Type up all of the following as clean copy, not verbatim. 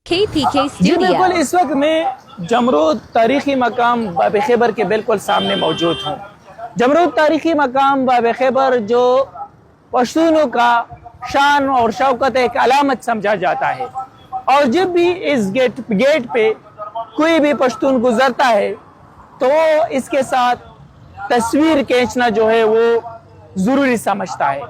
KTK جی بالکل، Studio. اس وقت میں جمرود تاریخی مقام باب خیبر کے بالکل سامنے موجود ہوں۔ جمرود تاریخی مقام باب خیبر جو پشتونوں کا شان اور شوکت ایک علامت سمجھا جاتا ہے، اور جب بھی اس گیٹ پہ کوئی بھی پشتون گزرتا ہے تو وہ اس کے ساتھ تصویر کھینچنا جو ہے وہ ضروری سمجھتا ہے،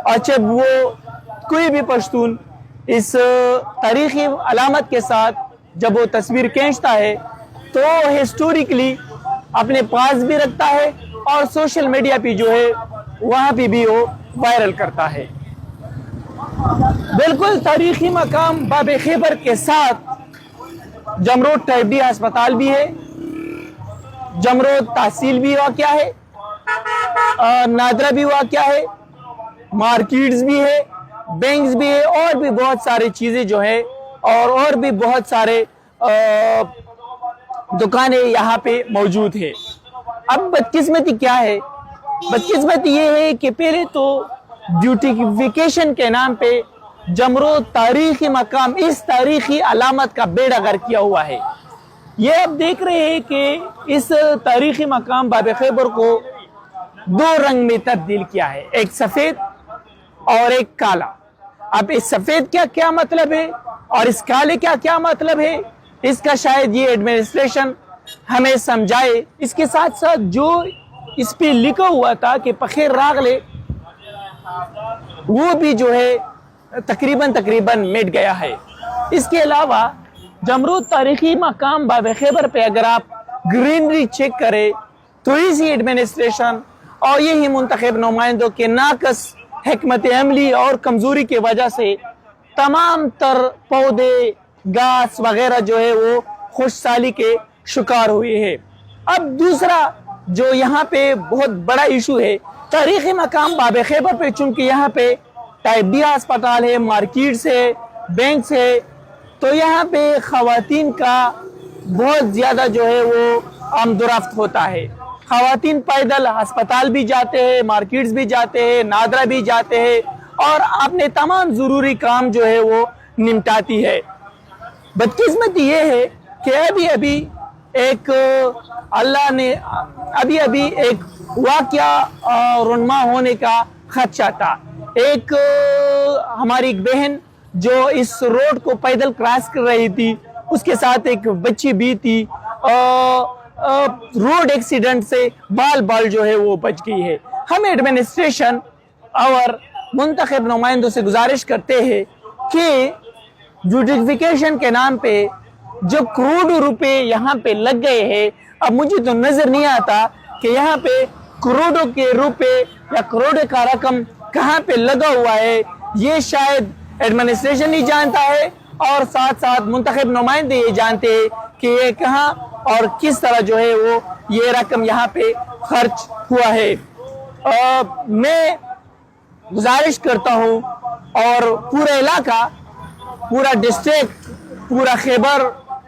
اور جب وہ کوئی بھی پشتون اس تاریخی علامت کے ساتھ جب وہ تصویر کھینچتا ہے تو ہسٹوریکلی اپنے پاس بھی رکھتا ہے اور سوشل میڈیا پہ جو ہے وہاں پہ بھی وہ وائرل کرتا ہے۔ بالکل تاریخی مقام باب خیبر کے ساتھ جمرود ٹائپ بی ہسپتال بھی ہے، جمرود تحصیل بھی واقع ہے، نادرہ بھی واقع ہے، مارکیٹس بھی ہے، بینکس بھی ہے، اور بھی بہت ساری چیزیں جو ہے اور بھی بہت سارے دکانیں یہاں پہ موجود ہے۔ اب بدقسمتی کیا ہے؟ بدقسمتی یہ ہے کہ پہلے تو بیوٹیفیکیشن کے نام پہ جمرود تاریخی مقام اس تاریخی علامت کا بیڑا غرق کیا ہوا ہے۔ یہ اب دیکھ رہے ہیں کہ اس تاریخی مقام باب خیبر کو دو رنگ میں تبدیل کیا ہے، ایک سفید اور ایک کالا۔ اب اس سفید کا کیا مطلب ہے اور اس کالے کا کیا مطلب ہے، اس کا شاید یہ ایڈمنسٹریشن ہمیں سمجھائے۔ اس کے ساتھ ساتھ جو اس پہ لکھا ہوا تھا کہ بخیر راغلے، وہ بھی جو ہے تقریباً مٹ گیا ہے۔ اس کے علاوہ جمرود تاریخی مقام باب خیبر پہ اگر آپ گرینری چیک کریں تو اسی ایڈمنسٹریشن اور یہی منتخب نمائندوں کے ناقص حکمت عملی اور کمزوری کی وجہ سے تمام تر پودے، گھاس وغیرہ جو ہے وہ خوش سالی کے شکار ہوئے ہیں۔ اب دوسرا جو یہاں پہ بہت بڑا ایشو ہے تاریخی مقام باب خیبر پہ، چونکہ یہاں پہ ٹائپ بی ہسپتال ہے، مارکیٹس ہے، بینکس ہے، تو یہاں پہ خواتین کا بہت زیادہ جو ہے وہ آمد و رفت ہوتا ہے۔ خواتین پیدل ہسپتال بھی جاتے ہیں، مارکیٹس بھی جاتے ہیں، نادرہ بھی جاتے ہیں اور اپنے تمام ضروری کام جو ہے وہ نمٹاتی ہے۔ بدقسمتی یہ ہے کہ ابھی ایک اللہ نے ایک واقعہ رونما ہونے کا خدشہ تھا۔ ایک ہماری ایک بہن جو اس روڈ کو پیدل کراس کر رہی تھی، اس کے ساتھ ایک بچی بھی تھی، روڈ ایکسیڈنٹ سے بال جو ہے وہ بچ گئی ہے۔ ہم ایڈمنسٹریشن اور منتخب نمائندوں سے گزارش کرتے ہیں کہ بیوٹیفیکیشن کے نام پہ جو کروڑوں روپے یہاں پہ لگ گئے ہیں، اب مجھے تو نظر نہیں آتا کہ یہاں پہ کروڑوں کے روپے یا کروڑوں کا رقم کہاں پہ لگا ہوا ہے۔ یہ شاید ایڈمنسٹریشن نہیں جانتا ہے اور ساتھ ساتھ منتخب نمائندے یہ جانتے ہیں کہ یہ کہاں اور کس طرح جو ہے وہ یہ رقم یہاں پہ خرچ ہوا ہے۔ میں گزارش کرتا ہوں اور پورا علاقہ، پورا ڈسٹرکٹ، پورا خیبر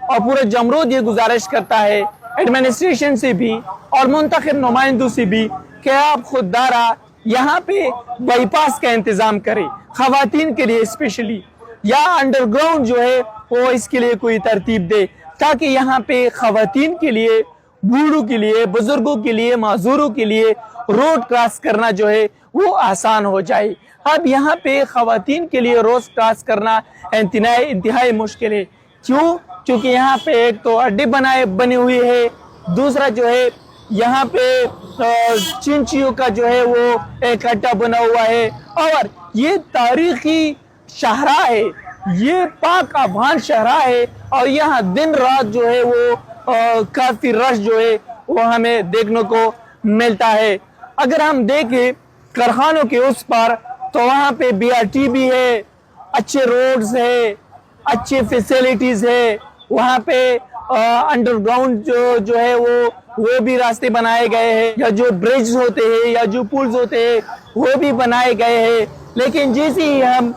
اور پورا جمرود یہ گزارش کرتا ہے ایڈمنسٹریشن سے بھی اور منتخب نمائندوں سے بھی کہ آپ خوددارا یہاں پہ بائی پاس کا انتظام کریں، خواتین کے لیے اسپیشلی، یا انڈر گراؤنڈ جو ہے وہ اس کے لیے کوئی ترتیب دے تاکہ یہاں پہ خواتین کے لیے، بوڑھوں کے لیے، بزرگوں کے لیے، معذوروں کے لیے روڈ کراس کرنا جو ہے وہ آسان ہو جائے۔ اب یہاں پہ خواتین کے لیے روڈ کراس کرنا انتہائی مشکل ہے۔ کیوں؟ کیونکہ یہاں پہ ایک تو اڈے بنے ہوئے ہے، دوسرا جو ہے یہاں پہ چنچیوں کا جو ہے وہ ایک اڈا بنا ہوا ہے، اور یہ تاریخی شاہراہ ہے، یہ پاک افغان شاہراہ ہے، اور یہاں دن رات جو ہے وہ کافی رش جو ہے وہ ہمیں دیکھنے کو ملتا ہے۔ اگر ہم دیکھیں کارخانوں کے اس پر تو وہاں پہ بی آر ٹی بھی ہے، اچھے روڈز ہے، اچھے فیسیلیٹیز ہے، وہاں پہ انڈر گراؤنڈ جو ہے وہ بھی راستے بنائے گئے ہیں، یا جو برجز ہوتے ہیں یا جو پولز ہوتے ہیں وہ بھی بنائے گئے ہیں۔ لیکن جیسے ہی ہم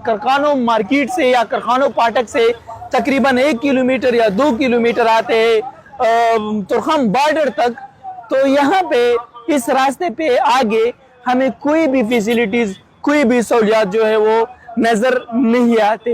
کارخانوں مارکیٹ سے یا کارخانوں پاٹک سے تقریباً 1 کلومیٹر یا 2 کلومیٹر آتے ہیں ترخم بارڈر تک، تو یہاں پہ اس راستے پہ آگے ہمیں کوئی بھی فیسیلیٹیز، کوئی بھی سہولیات جو ہے وہ نظر نہیں آتے۔